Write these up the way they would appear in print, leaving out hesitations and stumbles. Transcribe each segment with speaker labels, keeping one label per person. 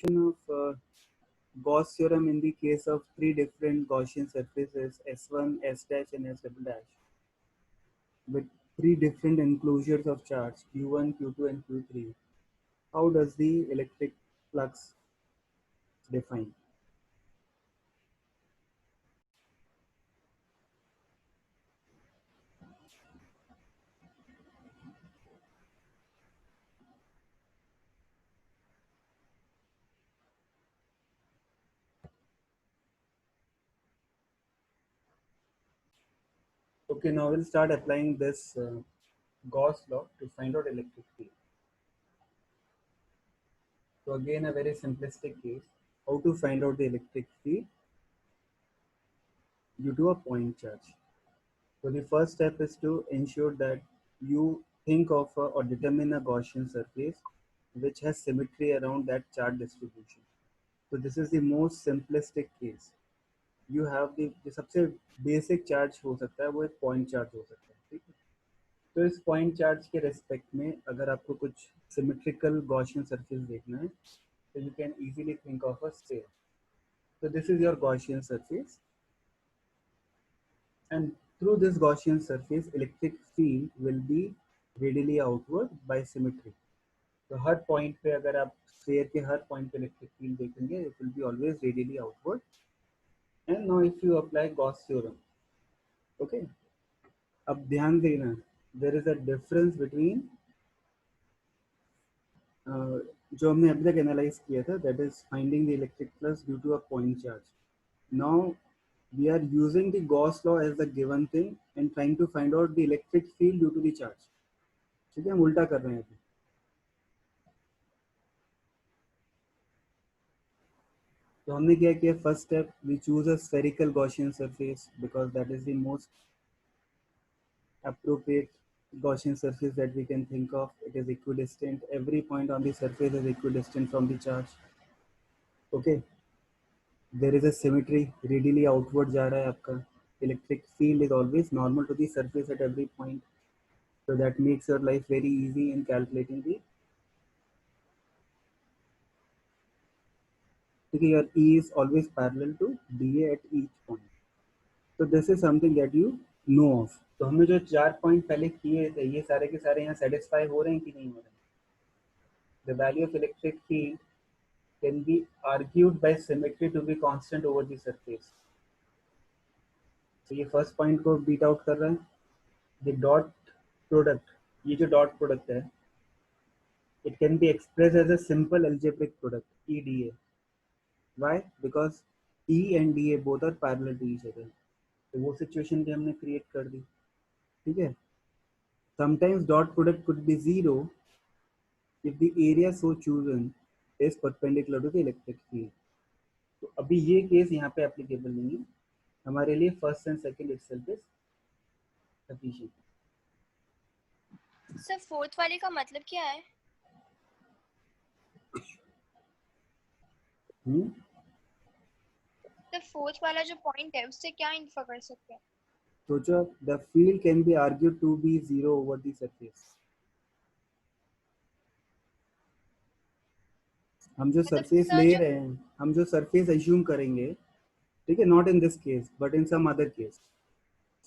Speaker 1: of Gauss theorem in the case of three different Gaussian surfaces S1, S dash and S double dash with three different enclosures of charge Q1, Q2 and Q3. How does the electric flux define? Okay, now we'll start applying this Gauss law to find out electric field. So again, a very simplistic case. How to find out the electric field due to a point charge. So the first step is to ensure that you think of or determine a Gaussian surface which has symmetry around that charge distribution. So this is the most simplistic case. You have the सबसे basic charge हो सकता है वो एक point charge हो सकता है, ठीक है? तो इस point charge के respect में अगर आपको कुछ symmetrical Gaussian surface देखना है, so you can easily think of a sphere. So this is your Gaussian surface, and through this Gaussian surface, electric field will be radially outward by symmetry. तो हर point पे अगर आप sphere के हर point पे electric field देखेंगे, it will be always radially outward. And now if you apply Gauss theorem, okay, अब ध्यान देना, there is a difference between जो हमने अभी तक एनालाइज किया था, that is finding the electric flux due to a point charge. Now we are using the Gauss law as the given thing and trying to find out the electric field due to the charge. ठीक है, हम उल्टा कर रहे हैं अभी. तो हमने क्या किया, first step we choose a spherical Gaussian surface because that is the most appropriate Gaussian surface that we can think of. It is equidistant. Every point on the surface is equidistant from the charge. Okay. There is a symmetry. Radially outward जा रहा है आपका. Electric field is always normal to the surface at every point. So that makes your life very easy in calculating the. Okay, your E is always parallel to dA at each point. So this is something that you know of. तो हमने जो 4 point पहले किए थे, ये सारे के सारे यहाँ सेटिस्फाई हो रहे हैं कि नहीं हो रहे हैं? The value of electric field can be argued by symmetry to be constant over the surface. तो ये फर्स्ट पॉइंट को बीट आउट कर रहा है. द डॉट प्रोडक्ट, ये जो डॉट प्रोडक्ट है, it can be express as a simple algebraic product E D A. Why? Because E and D A both are parallel to each other. तो वो situation भी हमने क्रिएट कर दी. ठीक है. Sometimes dot product could be zero if the area so chosen is perpendicular to the electric field. तो अभी ये केस यहाँ पे एप्लीकेबल नहीं है हमारे लिए. First and second itself is sufficient.
Speaker 2: Sir fourth वाले का मतलब क्या है? तो फोर्थ वाला जो पॉइंट है उससे क्या इन्फर कर सकते हैं?
Speaker 1: सोचो, the field can be argued to be zero over the surface. हम जो सरफेस ले रहे हैं, हम जो सरफेस एज्यूम करेंगे, ठीक है, not in this case but in some other case.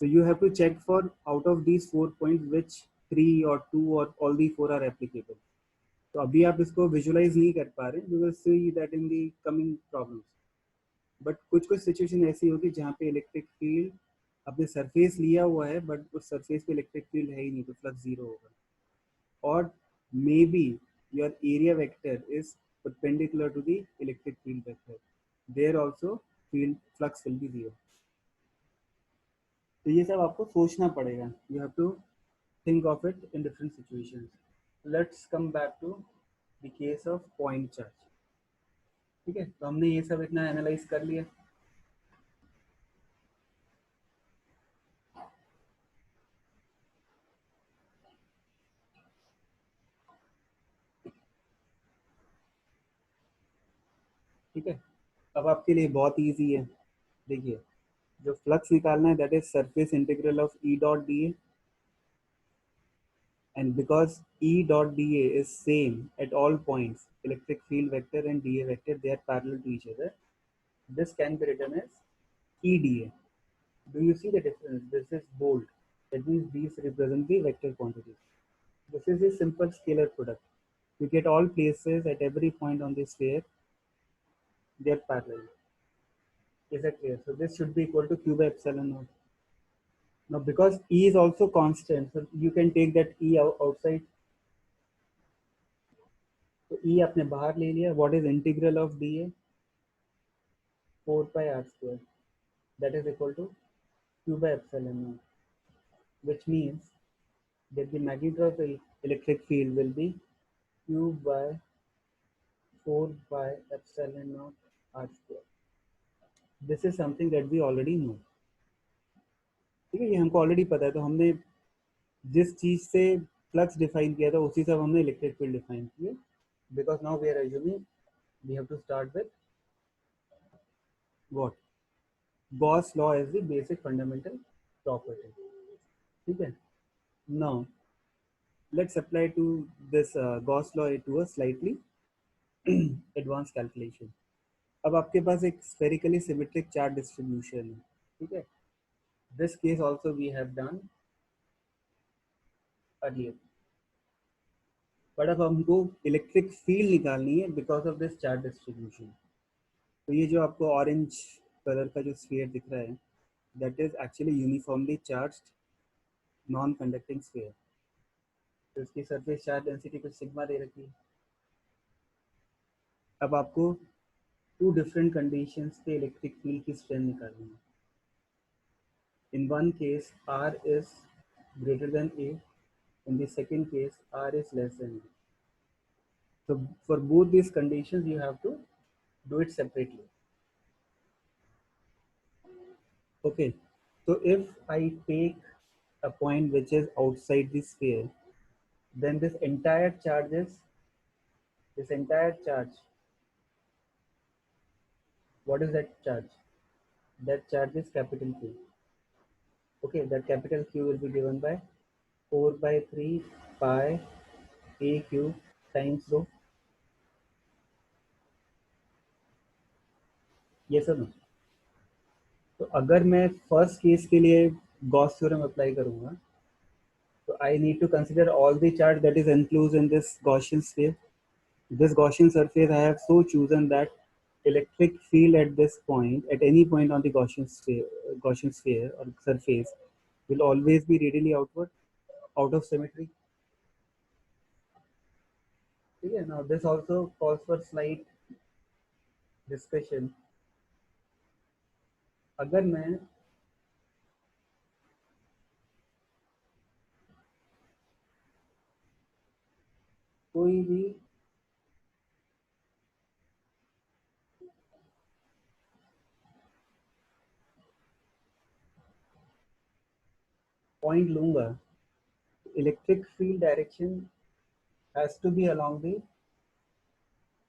Speaker 1: So you have to check for out of these 4 points which 3 or 2 or all the 4 are applicable. तो अभी आप इसको विजुलाइज नहीं कर पा रहे. You will see that in the coming problems. But कुछ कुछ सिचुएशन ऐसी होगी जहाँ पे इलेक्ट्रिक फील्ड आपने सरफेस लिया हुआ है बट उस सरफेस पे इलेक्ट्रिक फील्ड है ही नहीं, तो फ्लक्स जीरो होगा. और maybe your area vector is perpendicular to the electric field vector. There also field flux will be zero. तो ये सब आपको सोचना पड़ेगा. You have to think of it in different situations. Let's come back to the case of point charge. ठीक है, तो हमने ये सब इतना एनालाइज कर लिया. ठीक है, अब आपके लिए बहुत इजी है. देखिए, जो फ्लक्स निकालना है that is surface integral of E dot D A and because E dot dA is same at all points, electric field vector and dA vector, they are parallel to each other, this can be written as EDA. Do you see the difference? This is bold. That means these represent the vector quantities. This is a simple scalar product. You get all places at every point on the sphere, they are parallel. Is that clear? So this should be equal to q by epsilon naught. Now because E is also constant, so you can take that E outside. तो E आपने बाहर ले लिया. What is integral of dA? 4 pi r square. That is equal to q by epsilon naught, which means that the magnitude of the electric field will be q by 4 pi epsilon naught r square. This is something that we already know. ठीक है, ये हमको already पता है. तो हमने जिस चीज से फ्लक्स डिफाइन किया था उसी से हमने इलेक्ट्रिक फील्ड डिफाइन किया. Because now we are assuming we have to start with what? Gauss law is the basic fundamental property. ठीक है. Now let's apply to this Gauss law to a slightly advanced calculation. अब आपके पास एक spherically symmetric charge distribution है. ठीक है. This case also we have done earlier. But अब हमको इलेक्ट्रिक फील्ड निकालनी है because of this charge distribution. तो ये जो आपको ऑरेंज कलर का जो स्फीयर दिख रहा है, that is actually uniformly charged non conducting sphere. तो इसकी सरफेस चार्ज डेंसिटी कुछ सिग्मा दे रखी है. अब आपको टू डिफरेंट कंडीशंस पे इलेक्ट्रिक फील्ड की स्ट्रेंथ निकालनी है. In one case R is greater than A. In the second case, R is less than A. So for both these conditions, you have to do it separately. Okay. So if I take a point which is outside the sphere, then this entire charge, what is that charge? That charge is capital Q. Okay, that capital Q will be given by 4 by 3 pi AQ times rho. Yes or no? तो अगर मैं first case के लिए Gauss theorem apply करूंगा, तो I need to consider all the charge that is enclosed in this Gaussian sphere. This Gaussian surface I have so chosen that electric field at this point, at any point on the Gaussian sphere or surface, will always be radially outward, out of symmetry. Yeah, now this also calls for slight discussion. अगर मैं कोई भी point लूंगा, electric field direction has to be along the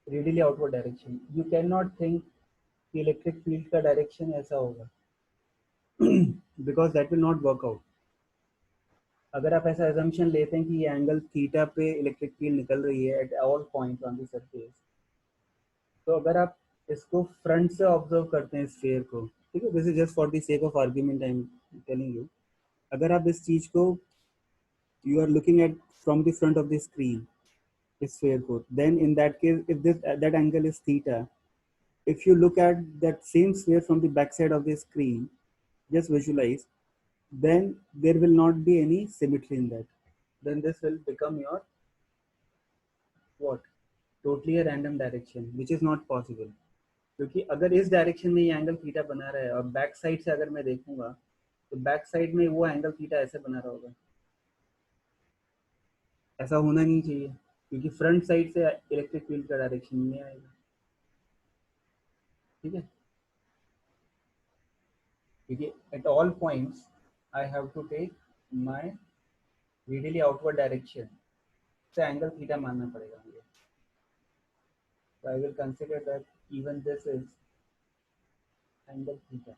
Speaker 1: radially outward direction. You cannot think कि electric field का direction ऐसा होगा because that will not work out. अगर आप ऐसा assumption लेते हैं कि ये एंगल थीटा पे इलेक्ट्रिक फील्ड निकल रही है at all points on the surface, तो अगर आप इसको फ्रंट से ऑब्जर्व करते हैं स्फीयर को, ठीक है, this is just for the sake of argument I am telling you. अगर आप इस चीज को you are looking at from the front of the screen, इस स्फीयर को, then in that case if this that angle is theta, if you look at that same sphere from the back side of the screen, just visualize, then there will not be any symmetry in that. Then this will become your what? Totally a random direction, which is not possible. क्योंकि अगर इस direction में ये angle theta बना रहा है और back side से अगर मैं देखूंगा तो बैक साइड में वो एंगल थीटा ऐसे बना रहा होगा. ऐसा होना नहीं चाहिए क्योंकि फ्रंट साइड से इलेक्ट्रिक फील्ड का डायरेक्शन नहीं आएगा. ठीक है, क्योंकि at all points I have to take my radially outward direction से एंगल थीटा मानना पड़ेगा मुझे. So I will consider that even this is angle theta.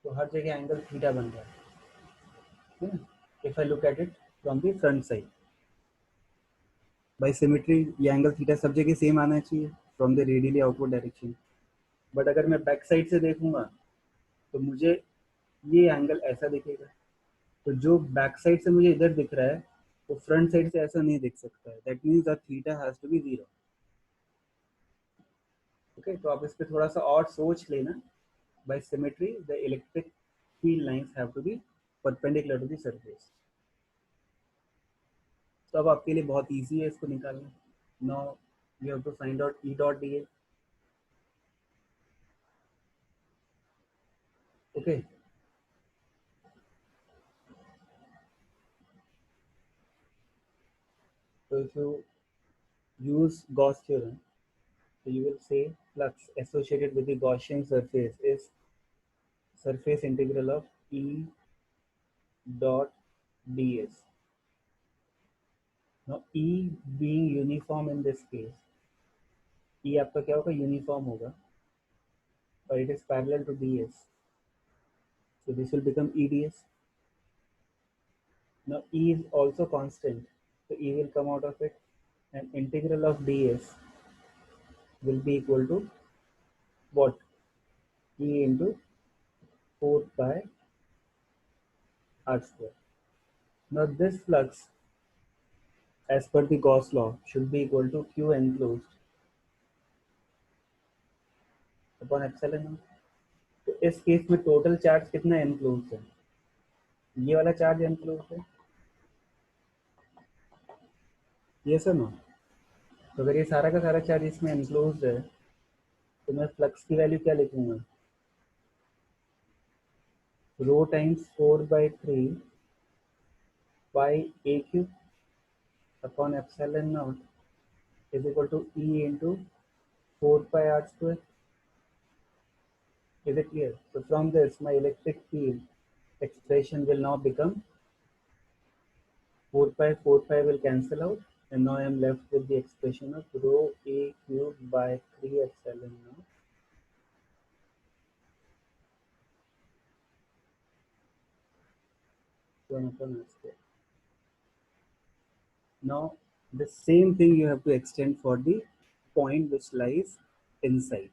Speaker 1: तो हर जगह एंगल थीटा बन रहा है. If I look at it from the front side. By symmetry ये एंगल थीटा सब जगह सेम आना चाहिए from the radially outward direction. But अगर मैं बैक साइड से देखूंगा तो मुझे ये एंगल ऐसा दिखेगा। तो जो बैक साइड से मुझे इधर दिख रहा है वो फ्रंट साइड से ऐसा नहीं दिख सकता है। That means that theta has to be 0। Okay, तो आप इस पे थोड़ा सा और सोच लेना। By symmetry the electric field lines have to be perpendicular to the surface. तो अब आपके लिए बहुत इजी है इसको निकालना। Now you have to find out E dot D A. Okay, so if you use Gauss theorem, so you will say flux associated with the Gaussian surface is surface integral of E dot ds. Now E being uniform in this case, E आपका क्या होगा, uniform होगा, और it is parallel to ds, so this will become EDS. Now E is also constant, so E will come out of it, and integral of ds will be equal to what? E into 4 pi r square. Now this flux as per the Gauss law should be equal to Q enclosed upon epsilon naught. तो इस case में total charge कितना enclose है? ये वाला charge enclose है, ये sir no. तो अगर ये सारा का सारा चार्ज इसमें एनक्लोज है तो मैं फ्लक्स की वैल्यू क्या लिखूंगा? Rho times 4/3 pi a cube upon epsilon not is equal to e into 4 pi r square. Is it clear? So from this my electric field expression will now become 4 pi will cancel out, and now I am left with the expression of rho a cube by 3 epsilon naught 1 upon r square. Now the same thing you have to extend for the point which lies inside.